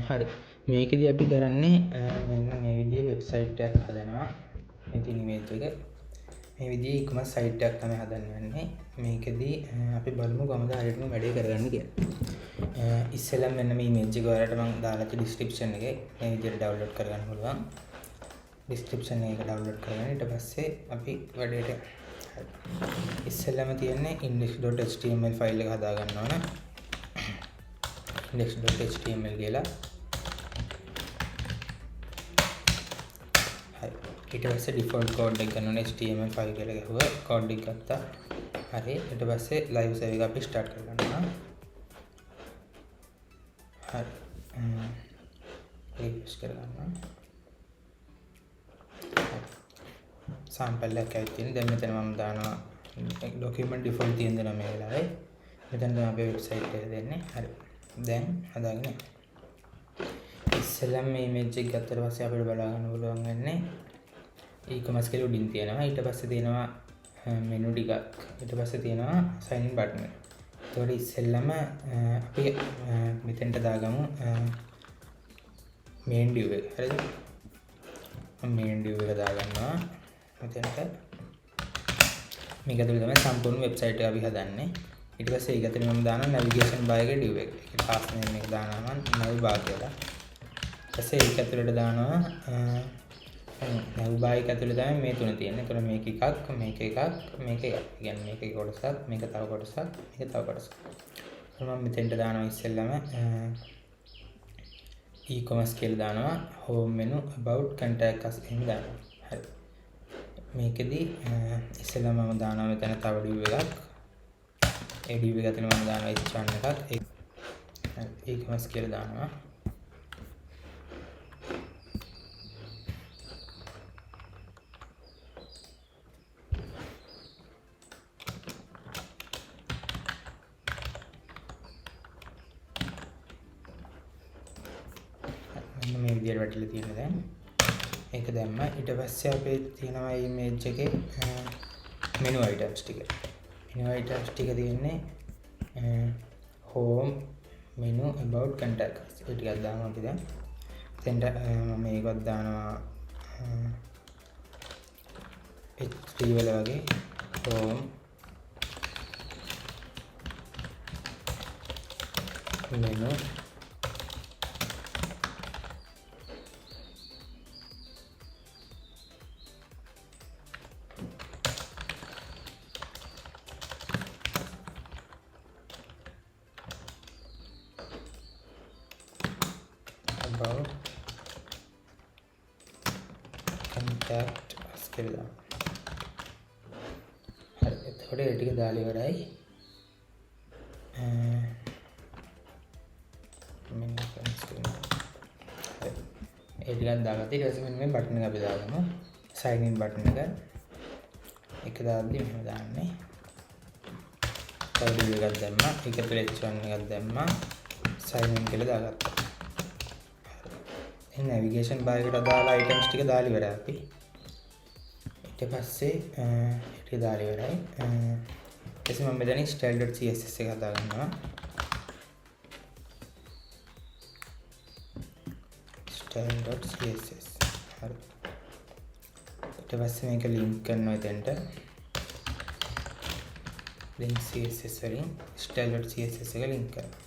හරි. මේකෙදි අපි කරන්නේ මෙන්න මේ විදිහේ වෙබ්සයිට් එකක් හදනවා. මේ තියෙන ඉමේජ් එක. මේ විදිහේ e-commerce සයිට් එකක් තමයි හදන්න යන්නේ. මේකෙදි අපි බලමු කොහොමද හරියටම වැඩේ කරගන්න කියලා. ඉස්සෙල්ලා මෙන්න මේ ඉමේජ් එක ඔයාලට මම දාලා තියෙන description එකේ මේ විදිහට download කරගන්න පුළුවන්. description එක download කරගෙන ඊට පස්සේ අපි වැඩේට ඉස්සෙල්ලාම තියෙන්නේ index.html ෆයිල් එක හදා ගන්න ඕන. index.html කියලා. හරි. ඊට පස්සේ default code එක ගන්න ඕනේ html ෆයිල් කියලා ගහුවා. code එක ගත්තා. හරි. ඊට පස්සේ live save එක අපි start කරගන්නවා. හරි. refresh කරගන්නවා. sample එකක් ඇවිත් තියෙනවා. දැන් මෙතන මම දානවා document default තියෙන දේ මේ වෙලාවේ. මෙතන තමයි අපේ website එක දෙන්නේ. හරි. දැන් හදාගෙන ඉස්සෙල්ලාම මේ image එක ගත්තට පස්සේ අපිට බලා ගන්න පුළුවන් වෙන්නේ e-commerce කියලා උඩින් තියෙනවා. ඊට පස්සේ තියෙනවා menu ටිකක්. ඊට පස්සේ තියෙනවා sign in button එක. ඒතකොට ඉස්සෙල්ලාම අපි මෙතෙන්ට දාගමු main div එක. හරිද? main div එක දාගන්නවා. මෙතෙන්ට මේක ඇතුළේ තමයි සම්පූර්ණ වෙබ්සයිට් එක අපි හදන්නේ. ඊට පස්සේ ඒක ඇතුළේ මම දානවා navigation bar එකේ div එක. ඒක class name එක දානවා මම nav bar කියලා. ඊට පස්සේ ඒක ඇතුළේට දානවා nav bar එක ඇතුළේ තමයි මේ තුන තියෙන්නේ. ඒතකොට මේක එකක්, මේක එකක්, මේක එකක්. කියන්නේ මේක එක කොටසක්, මේක තව කොටසක්, මේක තව කොටසක්. මම මෙතෙන්ට දානවා ඉස්සෙල්ලාම e-commerce කියලා දානවා home menu about contact us එහෙම දානවා. හරි. මේකෙදි ඉස්සෙල්ලාම මම දානවා මෙතන තව div එකක්. ඒ div එක ඇතුළේ මම දානවා h1 එකක්. e-commerce කියලා දානවා. මේ විදිහට වැටිලා තියෙනවා දැන්. ඒක දැම්මා. ඊට පස්සේ අපේ තියෙනවා image එකේ menu items ටික. menu items ටික තියෙන්නේ home menu about contacts. ඒ ටිකක් දානවා අපි දැන්. එතෙන්ට මම මේකත් දානවා h3 වල වගේ home menu about contact us කියලා. හරි. එතකොට ඒ ටික දාලා ඉවරයි. මෙන්න screen. හරි. ඒ ටිකක් දාගත්තා. ඊට පස්සේ මෙන්න මේ බටන් එක අපි දාගමු. sign in බටන් එක. එක දාද්දි මෙහෙම දාන්නේ. tag එකක් දැම්මා. ඒක ඇතුලේ h1 එකක් දැම්මා. sign in කියලා දාගත්තා. navigation bar එකට දාලා items ටික දාලා ඉවරයි අපි. ඊට පස්සේ ටික දාලා ඉවරයි. ඊටසේ මම මෙතන style.css එක හදා ගන්නවා. style.css. හරි. ඊට පස්සේ මේක link කරනවා එතනට. link css වලින් style.css එක link කරනවා.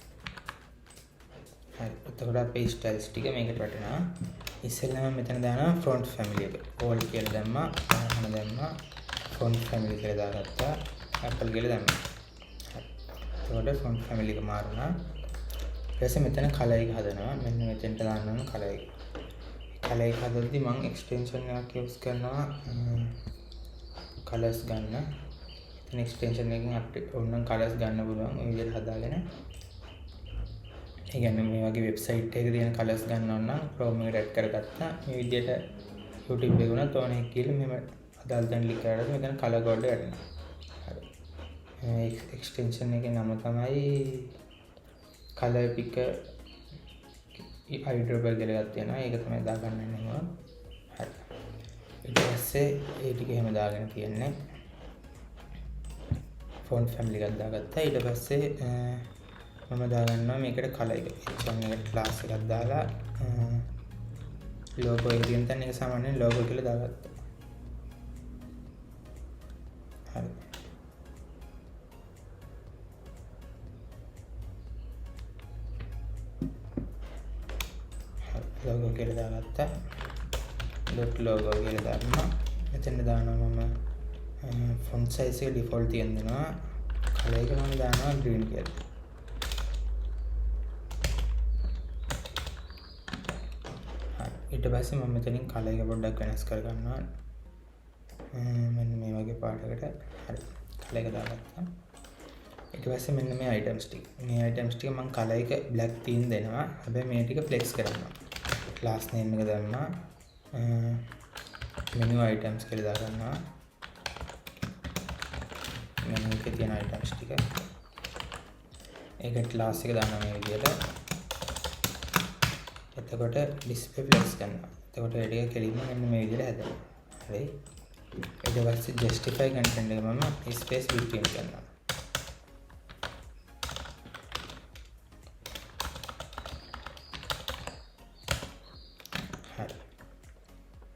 හරි. එතකොට අපේ styles ටික මේකට වැටෙනවා. ඉස්සෙල්ලාම මෙතන දානවා font family එක. all කියලා දැම්මා. මම දැම්මා font family කියලා දාගත්තා. apple කියලා දැම්මා. හරි. එතකොට font family එක මාරුණා. ඊට පස්සේ මෙතන color එක හදනවා. මෙන්න මෙතෙන්ට දාන්න ඕන color එක. color එක හදද්දි මම extension එකක් use කරනවා colors ගන්න. එතන extension එකකින් අපිට ඕන colors ගන්න පුළුවන්. මේ විදිහට හදාගෙන ඒ කියන්නේ මේ වගේ වෙබ්සයිට් එකක තියෙන කලර්ස් ගන්න ඕන නම් Chrome එකට ඇඩ් කරගත්තා. මේ විදිහට YouTube එකේ වුණත් ඕන එක කියලා මෙහෙම අදාළ තැන ක්ලික් කරලා මෙතන color code එක ගන්නවා. හරි. extension එකේ නම තමයි color picker eyedropper කියලා එකක් තියෙනවා. ඒක තමයි දාගන්න ඕනේ. හරි. ඊට පස්සේ ඒ ටික එහෙම දාගෙන තියන්නේ. font family එකක් දාගත්තා. ඊට පස්සේ මම දාගන්නවා මේකට කලර් එක. H1 එකට ක්ලාස් එකක් දාලා ලෝගෝ එක තියෙන තැන එක සාමාන්‍යයෙන් ලෝගෝ කියලා දාගත්තා. හරි. ලෝගෝ කියලා දාගත්තා. dot logo කියලා දානවා. මෙතන දානවා මම font size එක default තියන් දෙනවා. color එක මම දානවා green කියලා. ඊට පස්සේ මම මෙතනින් color එක පොඩ්ඩක් වෙනස් කර ගන්නවා. මෙන්න මේ වගේ පාටකට හරි color එක දාගත්තා. ඊට පස්සේ මෙන්න මේ items ටික. මේ items ටික මම color එක black theme දෙනවා. හැබැයි මේ ටික flex කරනවා. class name එක දැම්මා. menu items කියලා දාගන්නවා. menu එකේ තියෙන items ටික. ඒක class එක දානවා මේ විදිහට. එතකොට display flex කරනවා. එතකොට ඒ ටික කෙලින්ම මෙන්න මේ විදිහට හැදෙනවා. හරි. ඊට පස්සේ justify content එක මම space between කරනවා. හරි.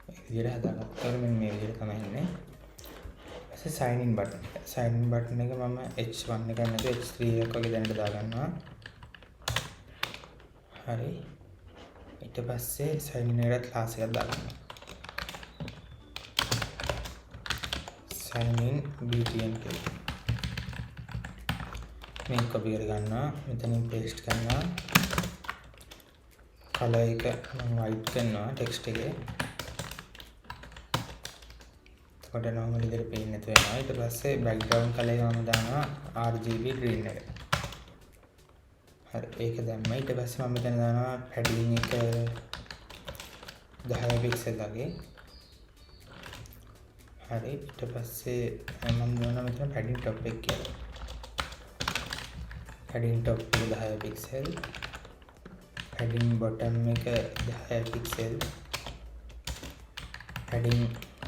මේ විදිහට හදාගත්තා. මෙන්න මේ විදිහට තමයි එන්නේ. ඊපස්සේ sign in button එක. sign in button එක මම H1 එක නැත්නම් H3 එකක් වගේ දැනට දාගන්නවා. හරි. ඊට පස්සේ sign in එකට class එකක් දාගන්නවා. sign in btn කියලා. මේක copy කරගන්නවා. මෙතනින් paste කරනවා. color එක මම white කරනවා text එකේ. එතකොට normal විදිහට පේන්නේ නැතු වෙනවා. ඊට පස්සේ background color එක මම දානවා RGB green එක. හරි ඒක දැම්මා. ඊට පස්සේ මම මෙතන දානවා padding එක 10 pixel වගේ. හරි ඊට පස්සේ මම දානවා මෙතන padding top එක කියලා. padding top එක 10 pixel. padding bottom එක 10 pixel. padding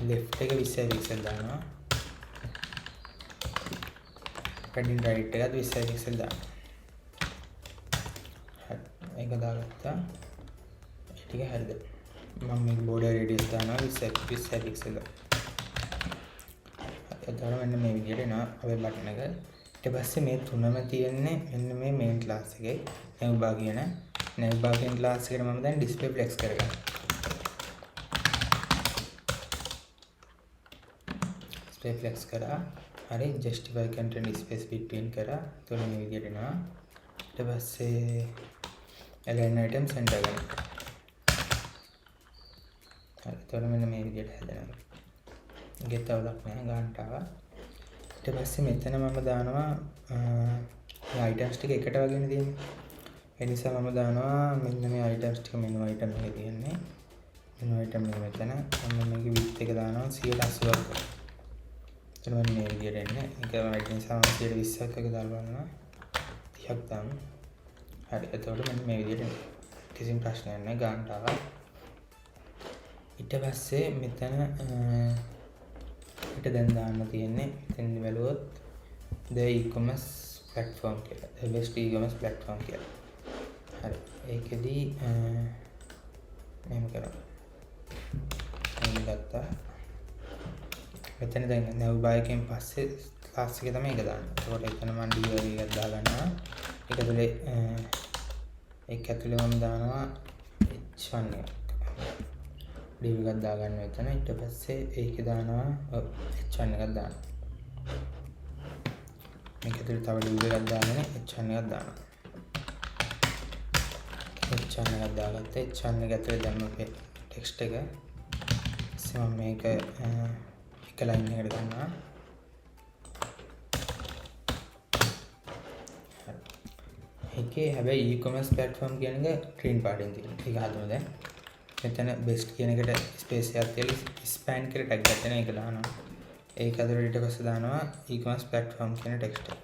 left එක 20 pixel දානවා. padding right එක 20 pixel දානවා. ඒක දාගත්තා. ඒ ටික හරිද? මම මේ border radius දානවා 20 pixel. එතකොට මෙන්න මේ විදිහට එනවා අපේ බටන් එක. ඊට පස්සේ මේ තුනම තියෙන්නේ මෙන්න මේ main class එකේ navbar කියන navbar කියන class එකට මම දැන් display flex කරගන්නවා. display flex කරා. හරි justify content space between කරා. එතකොට මේ විදිහට එනවා. ඊට පස්සේ align item center කරනවා. හරි එතකොට මෙන්න මේ විදිහට හැදෙනවා. ගෙතවලක් නෑ ගන්නට ආවා. ඊට පස්සේ මෙතන මම දානවා මේ items ටික එකට වගේනේ තියෙන්නේ. ඒ නිසා මම දානවා මෙන්න මේ items ටික menu item එකේ තියෙන්නේ. menu item එක මෙතන මම මේකේ width එක දානවා 180ක්. එතන මෙන්න මේ විදිහට එන්නේ. ඒක right නිසා මම 120ක් එක දාලා බලනවා. 30ක් දාමු. හරි එතකොට මෙන්න මේ විදිහට කිසිම ප්‍රශ්නයක් නැහැ ගන්නට ආවා. ඊට පස්සේ මෙතන ඊට දැන් දාන්න තියෙන්නේ මෙතෙන් බැලුවොත් the e-commerce platform කියලා. the best e-commerce platform කියලා. හරි ඒකෙදි මෙහෙම කරමු. මේක ගත්තා. මෙතන දැන් navbar එකෙන් පස්සේ class එක තමයි ඒක දාන්නේ. ඒකට එතන මම delivery එකක් දාගන්නවා. ඒක ඇතුලේ මම දානවා H1 එක. div එකක් දාගන්නවා එතන. ඊට පස්සේ ඒකේ දානවා H1 එකක් දානවා. මේක ඇතුලේ තව div එකක් දාගෙන H1 එකක් දානවා. H1 එකක් දාගත්තා. H1 එක ඇතුලේ දැම්ම text එක. ඊට මම මේක එක line එකකට ගන්නවා. ඒකේ හැබැයි e-commerce platform කියන එක green පාටින් තියෙනවා. ඒක හදමු දැන්. මෙතන best කියන එකට space එකක් තියලා span කියලා tag එකක් දෙනවා. ඒක දානවා. ඒක ඇතුළට ඊට පස්සේ දානවා e-commerce platform කියන text එක.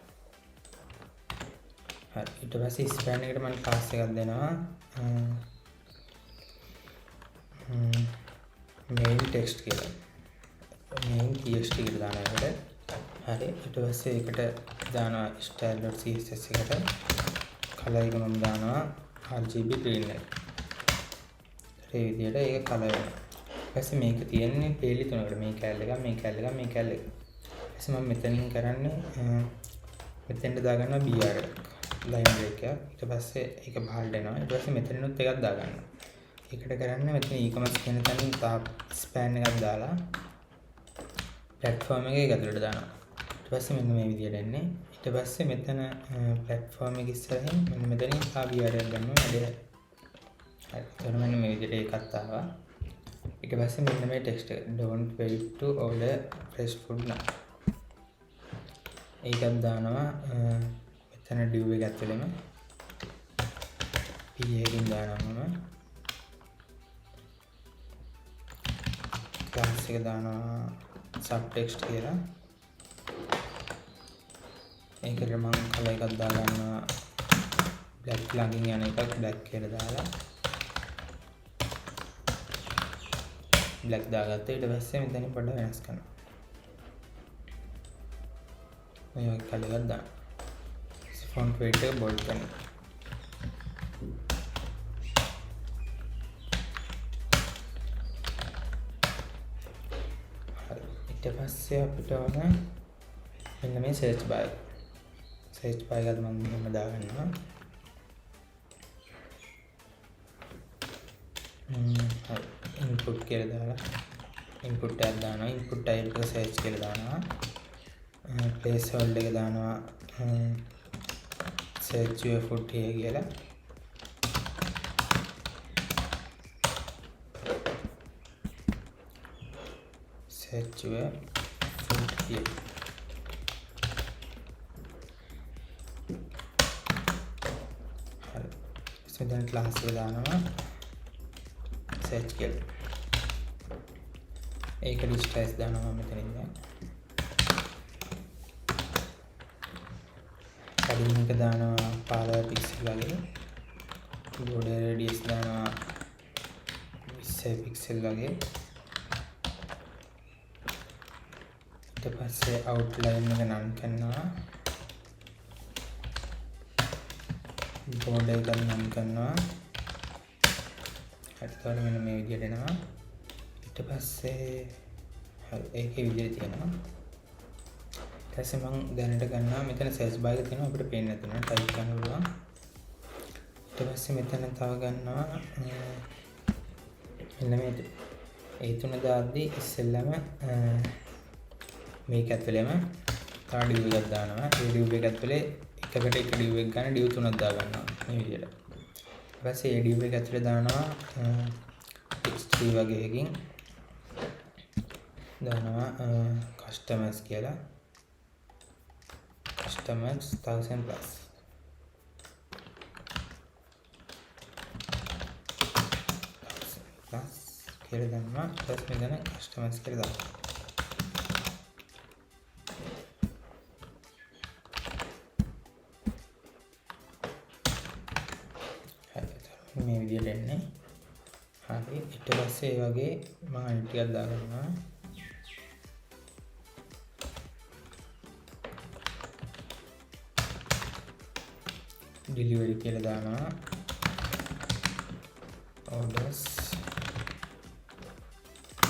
හරි ඊට පස්සේ span එකට මම class එකක් දෙනවා. main text කියලා. main txt කියලා දානවා ඒකට. හරි ඊට පස්සේ ඒකට දානවා style.css එකට. කලර් එක මම දානවා RGB green එක. ඒ විදිහට ඒක කලර් වෙනවා. ඊට පස්සේ මේක තියෙන්නේ පේලි තුනකට. මේ කැල් එක, මේ කැල් එක, මේ කැල් එක. ඊට පස්සේ මම මෙතනින් කරන්නේ මෙතෙන්ට දාගන්නවා BR එක. ලයින් බ්‍රේක් එක. ඊට පස්සේ ඒක පහළට එනවා. ඊට පස්සේ මෙතනිනුත් එකක් දාගන්නවා. ඒකට කරන්නේ මෙතන e-commerce කියන තැනින් තාප් ස්පෑන් එකක් දාලා platform එකේ ඇතුළට දානවා. ඊට පස්සේ මෙන්න මේ විදිහට එන්නේ. ඊට පස්සේ මෙතන platform එක ඉස්සරහින් මෙන්න මෙතනින් BR එක ගන්නවා. හරි. එතකොට මෙන්න මේ විදිහට ඒකත් ආවා. ඊට පස්සේ මෙන්න මේ text එක don't wait to order fresh food now. ඒකත් දානවා මෙතන div එක ඇතුළෙම p එකකින් දානවා මම class එක දානවා subtext කියලා. ඒකට මම කලර් එකක් දාගන්නවා black ළඟින් යන එකක් black කියලා දාලා black දාගත්තා. ඊට පස්සේ මෙතනින් පොඩ්ඩක් වෙනස් කරනවා. මේ වගේ කලර් එකක් දාන්න. font weight එක bold කරනවා. ඊට පස්සේ අපිට ඕන මෙන්න මේ search bar එක. search bar එකත් මම මෙහෙම දාගන්නවා. input කියලා දාලා input tab දානවා. input type එක search කියලා දානවා. placeholder එක දානවා search your food here කියලා. search your food here. හරි. දැන් class එක දානවා search කියලා. ඒක distance දානවා මෙතනින් දැන්. padding එක දානවා 15 pixel වගේ. border radius දානවා 20 pixel වගේ. ඊට පස්සේ outline එක නම් කරනවා. border එක නම් කරනවා. හරියට මෙන්න මේ විදිහට එනවා. ඊට පස්සේ හරි ඒකේ විදිහට තියෙනවා. ඊට පස්සේ මම දැනට ගන්නවා මෙතන search bar එක තියෙනවා අපිට පේන්නේ නැතුන type කරන්න පුළුවන්. ඊට පස්සේ මෙතන තව ගන්නවා මෙන්න මේ ඒ තුන දාද්දී ඉස්සෙල්ලම මේක ඇතුළේම තව div එකක් දානවා. ඒ div එක ඇතුලේ එකකට එක div එක ගන්න div තුනක් දා ගන්නවා මේ විදිහට. ඊට පස්සේ ඒ div එක ඇතුලේ දානවා h3 වගේ එකකින් දානවා customers කියලා. customers 1000 plus. කියලා දානවා. ඊට පස්සේ මෙතන customers කියලා දානවා. මේ විදිහට එන්නේ. හරි. ඊට පස්සේ ඒ වගේ මම අනිත් ටිකක් දාගන්නවා. delivery කියලා දානවා. orders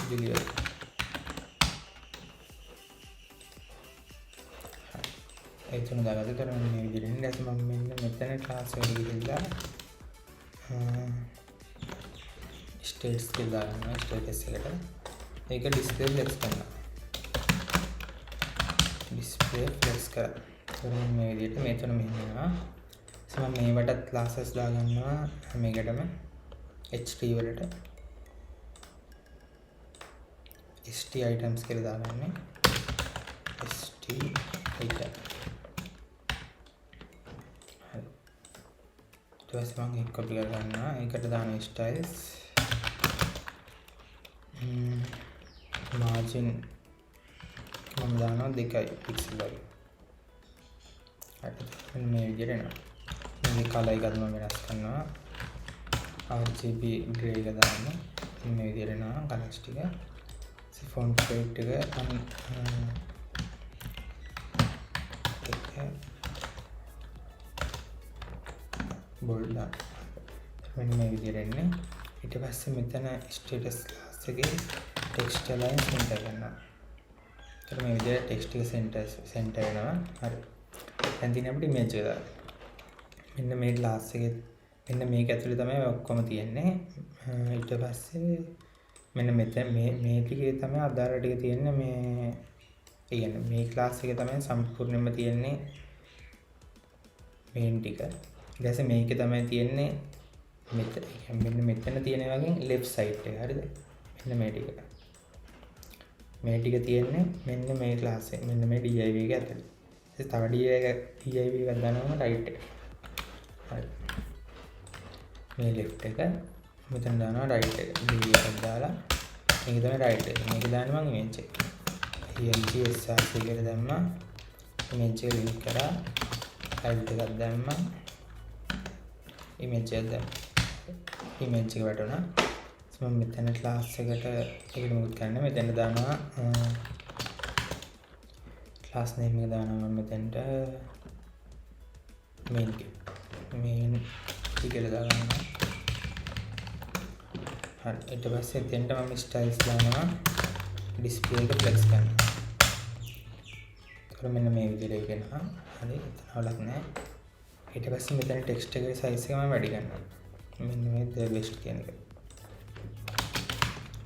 delivery. ඒ තුන දාගත්තා. ඊට මේ විදිහට ඉන්නේ. ඊට මම මෙන්න මෙතන class එකට ගිහිල්ලා states කියලා දානවා. status එකට ඒක display flex කරනවා. display flex කරා. මේ විදිහට මේ තුන මෙහෙම යනවා. මම මේවටත් classes දාගන්නවා මේකටම ht වලට st items කියලා දාගන්නේ. st item. ඊට පස්සේ මම එක copy කරගන්නවා. ඒකට දාන styles margin මම දානවා 2 pixel වගේ. හරි. මේ විදිහට එනවා. මේ color එකත් මම වෙනස් කරනවා. RGB gray එක දාන්න. මේ විදිහට එනවා colors ටික. font weight එක බෝල්ඩ් දාන්න. මෙන්න මේ විදිහට එන්නේ. ඊට පස්සේ මෙතන ස්ටේටස් ක්ලාස් එකේ ටෙක්ස්ට් අලයින් සෙන්ටර් කරනවා. එතකොට මේ විදිහට ටෙක්ස්ට් එක සෙන්ටර් වෙනවා. හරි. දැන් තියෙන අපිට ඉමේජ් එක දාන්න. මෙන්න මේ ක්ලාස් එකේ මෙන්න මේක ඇතුලේ තමයි ඔක්කොම තියෙන්නේ. ඊට පස්සේ මෙන්න මෙතන මේ ටිකේ තමයි අදාළ ටික තියෙන්නේ. මේ කියන්නේ මේ ක්ලාස් එකේ තමයි සම්පූර්ණයෙන්ම තියෙන්නේ මේන් ටික. ඊට පස්සේ මේකේ තමයි තියෙන්නේ මෙන්න මෙතන තියෙන වගේ left side එක. හරිද? මෙන්න මේ ටික. මේ ටික තියෙන්නේ මෙන්න මේ ක්ලාස් එකේ. මෙන්න මේ div එක ඇතුලේ. ඒ තව div එකක් දානවම right එක. හරි. මේ left එක මෙතන දානවා right එක. div එකක් දාලා මේක තමයි right එක. මේක දාන්න මම image එක. img src කියලා දැම්මා. image එක link කරා. file එකක් දැම්මා. image එක දැම්මා. image එක වටුණා. මම මෙතන class එකට ඒකට මොකද කරන්නේ? මෙතන දානවා class name එක දානවා මම මෙතනට main කියලා දාගන්නවා. හරි. ඊට පස්සේ එතෙන්ට මම styles දානවා. display එක flex කරනවා. මෙන්න මේ විදිහට එනවා. හරි. එතන අවලක් නැහැ. ඊට පස්සේ මෙතන text එකේ size එක මම වැඩි කරනවා. මෙන්න මේ the best කියන එක.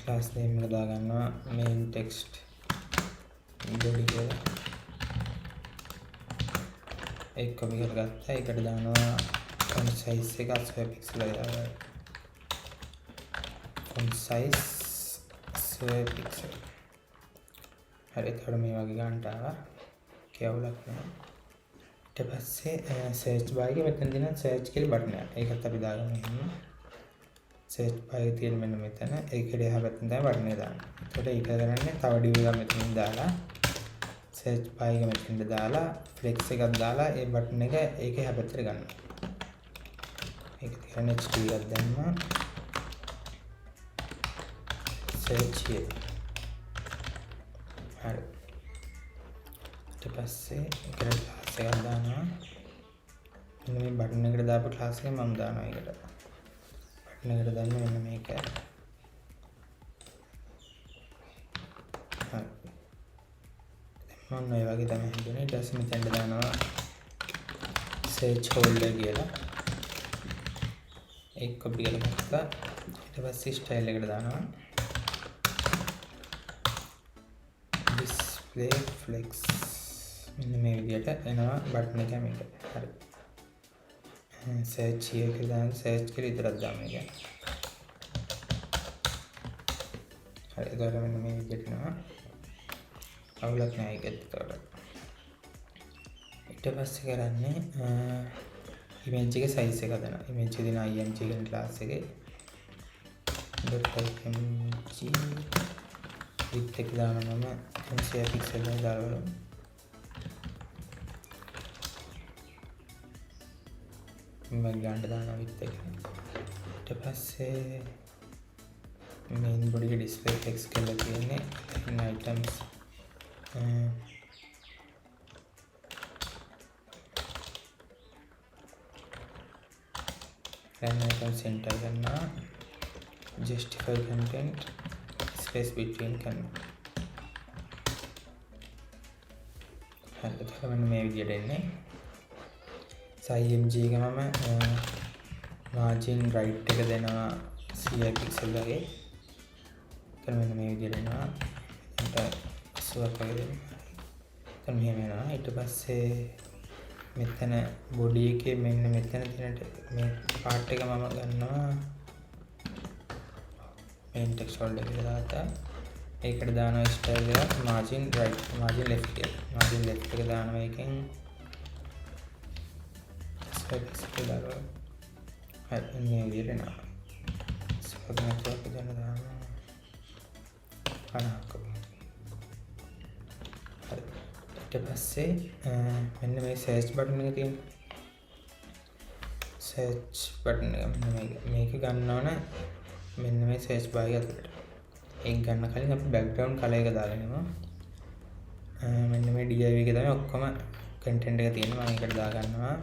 class name එක දාගන්නවා main text body කියලා. ඒක copy කරගත්තා. ඒකට දානවා font size එක 80 pixel එකක්. font size 80 pixel. හරි. එතකොට මේ වගේ ගන්නට ආවා. කියවලක් නැහැ. ඊට පස්සේ search bar එකේ මෙතන තියෙන search කියලා බටන් එකක්. ඒකත් අපි දාගමු එහෙනම්. search bar එකේ තියෙන මෙන්න මෙතන ඒකේ එහා පැත්තෙන් තමයි බටන් එක දාන්නේ. එතකොට ඒක කරන්නේ තව div එකක් මෙතනින් දාලා search bar එක මෙතනට දාලා flex එකක් දාලා ඒ බටන් එක ඒකේ එහා පැත්තට ගන්නවා. ඒක තියෙන ht එකක් දැම්මා. search here. හරි. ඊට පස්සේ ඒකට ක්ලාස් එකක් දානවා. මෙන්න මේ බටන් එකට දාපු ක්ලාස් එක මම දානවා ඒකට. බටන් එකට දාන්න මෙන්න මේක. හරි. මම ඔය වගේ තමයි හදුනේ. ඊට පස්සේ මෙතෙන්ට දානවා search holder කියලා. ඒක copy කරගත්තා. ඊට පස්සේ style එකට දානවා display flex. මෙන්න මේ විදිහට එනවා බටන් එක මේක. හරි. search here කියලා දාන්න search කියලා විතරක් දාන්න එක. හරි. එතකොට මෙන්න මේ විදිහට එනවා. අවුලක් නැහැ ඒකත් එතකොට. ඊට පස්සේ කරන්නේ image එකේ size එක හදනවා. image එකේ දෙන img කියන class එකේ .img width එක දානවා මම 100 pixel එක දාලා මම ගන්න දානවා width එක. ඊට පස්සේ main body එකේ display text කියලා තියෙන්නේ in items item center करना justify content space between करना. හරි. එතකොට මෙන්න මේ විදිහට එන්නේ. img එක මම margin right එක දෙනවා 100 pixel වගේ. එතකොට මෙන්න මේ විදිහට එනවා. එතකොට 80ක් වගේ දෙනවා. එතකොට මෙහෙම එනවා. ඊට පස්සේ මෙතන body එකේ මෙන්න මෙතන තියෙන මේ part එක මම ගන්නවා main text folder එකට දාලා ඒකට දානවා style එක margin right margin left කියලා. margin left එක දානවා එකෙන් space එක දානවා. හරි මේ විදිහට එනවා. ස්පොත් network එක දානවා 50ක්. හරි. ඊට පස්සේ මෙන්න මේ search button එක තියෙනවා. search button එක මේක ගන්න ඕන මෙන්න මේ search bar එක ඇතුළට. ඒක ගන්න කලින් අපි background color එක දාලා ඉන්නවා. මෙන්න මේ div එකේ තමයි ඔක්කොම content එක තියෙනවා. මම ඒකට දා ගන්නවා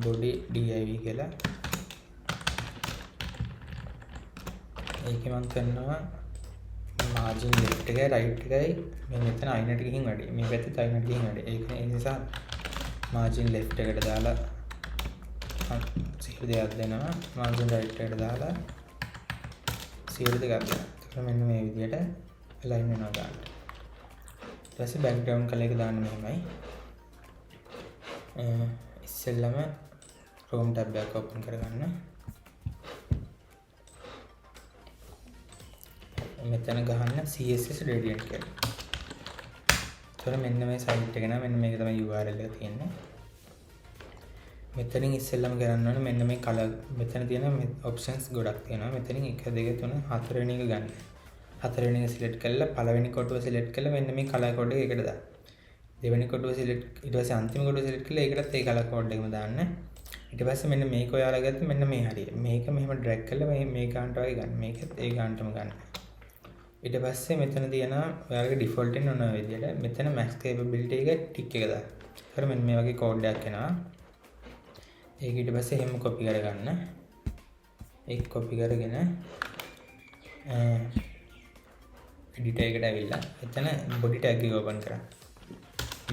body div කියලා ඒකේ මම කරනවා margin left එකයි right එකයි මේ මෙතන අයිනට ගිහින් වැඩි මේ පැත්තේ අයිනට ගිහින් වැඩි ඒක නිසා margin left එකට දාලා 100 දෙයක් දෙනවා margin right එකට දාලා 100 දෙකක් දෙනවා ඒක මෙන්න මේ විදිහට align වෙනවා ගන්න ඊට පස්සේ background color එක දාන්න මෙහෙමයි ඉස්සෙල්ලම Chrome tab එක open කරගන්න මෙතන ගහන්න CSS gradient කියලා. ඒතර මෙන්න මේ සයිට් එක නා මෙන්න මේක තමයි URL එක තියෙන්නේ. මෙතනින් ඉස්සෙල්ලම කරන්න ඕනේ මෙන්න මේ කලර් මෙතන තියෙන options ගොඩක් තියෙනවා. මෙතනින් 1 2 3 4 වෙනි එක ගන්න. 4 වෙනි එක select කරලා පළවෙනි කොටුව select කරලා මෙන්න මේ color code එක එකට දාන්න. දෙවෙනි කොටුව select ඊට පස්සේ අන්තිම කොටුව select කරලා ඒකටත් ඒ color code එකම දාන්න. ඊට පස්සේ මෙන්න මේක ඔයාලා ගත්ත මෙන්න මේ හරිය. මේක මෙහෙම drag කරලා මේ ගානට වගේ ගන්න. මේකත් ඒ ගානටම ගන්න. ඊට පස්සේ මෙතන තියෙනවා ඔයාලගේ default එක ඔන්න ඔය විදිහට මෙතන max capability එක tick එක දාන්න. ඊට මෙන්න මේ වගේ code එකක් එනවා. ඒක ඊට පස්සේ එහෙම copy කරගන්න. ඒක copy කරගෙන editor එකට ඇවිල්ලා එතන body tag එක open කරන්න.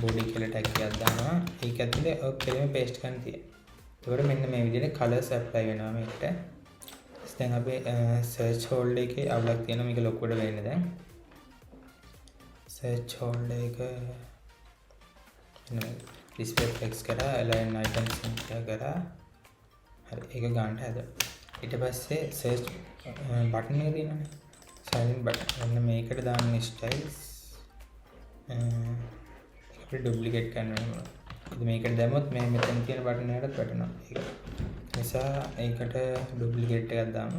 body කියලා tag එකක් දානවා. ඒක ඇතුලේ ඔය කෙලිම paste කරන්න තියෙනවා. ඒකට මෙන්න මේ විදිහට colors apply වෙනවා මේකට. දැන් අපි search hole එකේ අවුලක් තියෙනවා මේක ලොකුවට වෙන්නේ දැන් search hole එක display text කරා align items කරා හරි ඒක ගන්නට හදලා ඊට පස්සේ search button එක තියෙනවානේ silent button මෙන්න මේකට දාන්න styles අපිට duplicate කරන්න ඕනේ මොකද මේකට දැම්මොත් මේ මෙතන තියෙන button එකටත් වැටෙනවා ඒක නිසා ඒකට duplicate එකක් දාමු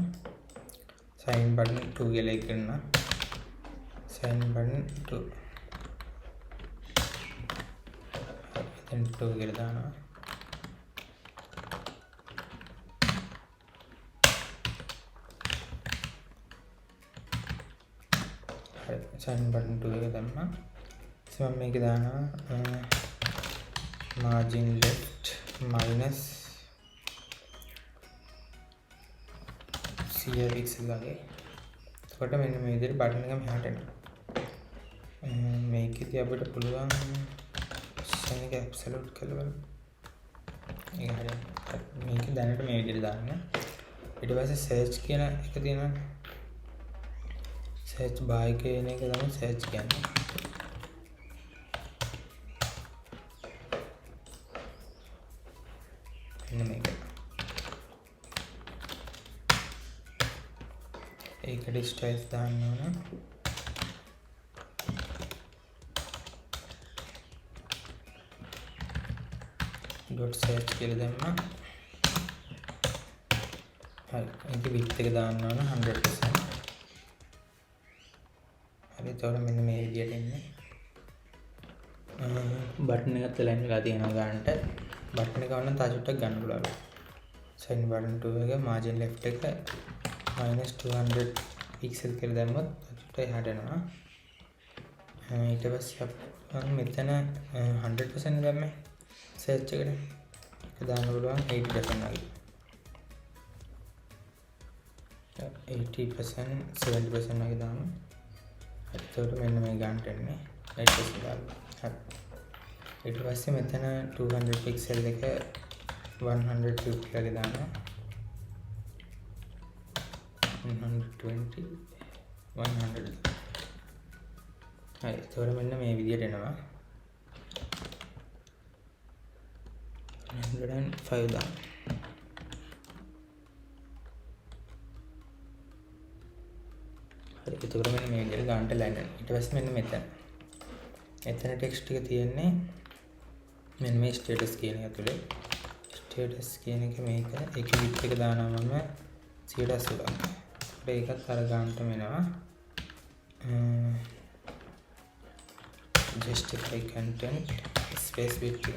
sign button 2 කියලා එක කරන්න sign button 2 then 2 කියලා දානවා හරි sign button 2 එක දැම්මා මම මේක දානවා margin left minus 100 pixel වගේ. එතකොට මෙන්න මේ විදිහට බටන් එක මෙහාට එනවා. මේකෙදී අපිට පුළුවන් position එක absolute කරලා බලන්න. ඒක හරියට. මේක දැනට මේ විදිහට දාන්න. ඊට පස්සේ search කියන එක තියෙනවානේ. search by කියන එක තමයි search කියන්නේ. මෙන්න මේක. ඒකට styles දාන්න ඕන dot search කියලා දැම්මා හරි ඒක width එක දාන්න ඕන 100% හරි එතකොට මෙන්න මේ විදියට එන්නේ බටන් එකත් align වෙලා තියෙනවා ගන්නට බටන් එක වන්න තව චුට්ටක් ගන්න පුළුවන් sign button 2 එක margin left එක minus 200 pixel කියලා දැම්මොත් චුට්ටක් එහාට යනවා ඊට පස්සේ අපි මෙතන 100% දැම්මේ search එකට ඒක දාන්න පුළුවන් 80% වගේ 80% 70% වගේ දාමු එතකොට මෙන්න මේ ගන්නට එන්නේ 80% දාලා හරි ඊට පස්සේ මෙතන 200 pixel එක 150 වගේ දානවා 120 100 හරි එතකොට මෙන්න මේ විදියට එනවා 105 දාන්න හරි එතකොට මෙන්න මේ විදියට ගන්නට ලෑන් වෙනවා ඊට පස්සේ මෙන්න මෙතන ටෙක්ස්ට් එක තියෙන්නේ මෙන්න මේ ස්ටේටස් කියන එක ඇතුලේ ස්ටේටස් කියන එක මේක ඒකේ width එක දානවා මම 180 ඒකත් අර ගන්නට වෙනවා justify content space width හරි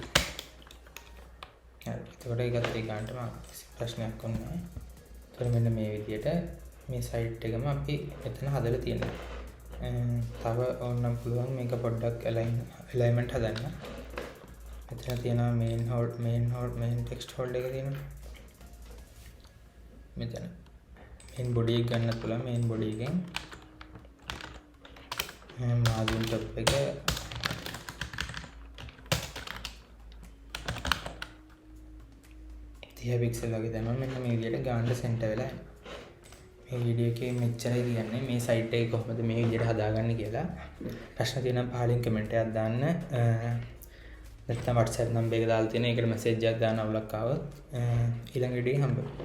එතකොට ඒකත් ඒ ගන්නට මම ප්‍රශ්නයක් වුණා ඒතර මෙන්න මේ විදියට මේ සයිට් එකම අපි එතන හදලා තියෙනවා තව ඕනනම් පුළුවන් මේක පොඩ්ඩක් alignment හදන්න මෙතන තියෙනවා මේන් ටෙක්ස්ට් හෝල්ඩර් එක තියෙනවා. මෙතන මේන් බොඩි එක ගන්න පුළුවන්. මේන් බොඩි එකෙන් මාර්ජින් টොප් එක 30 පික්සල් වගේ දැම්මම මෙන්න මේ විදිහට ගානට සෙන්ටර් වෙලා යනවා. මේ වීඩියෝ එකේ මෙච්චරයි කියන්නේ මේ සයිට් එක කොහොමද මේ විදිහට හදාගන්නේ කියලා. ප්‍රශ්න තියෙනවා පහලින් කමෙන්ට් එකක් දාන්න. නැත්නම් WhatsApp නම්බර් එක දාලා තියෙන. ඒකට මැසේජ් එකක් දාන්න අවුලක් ආවොත් ඊළඟ වීඩියෝ එකේ හම්බ වෙනවා.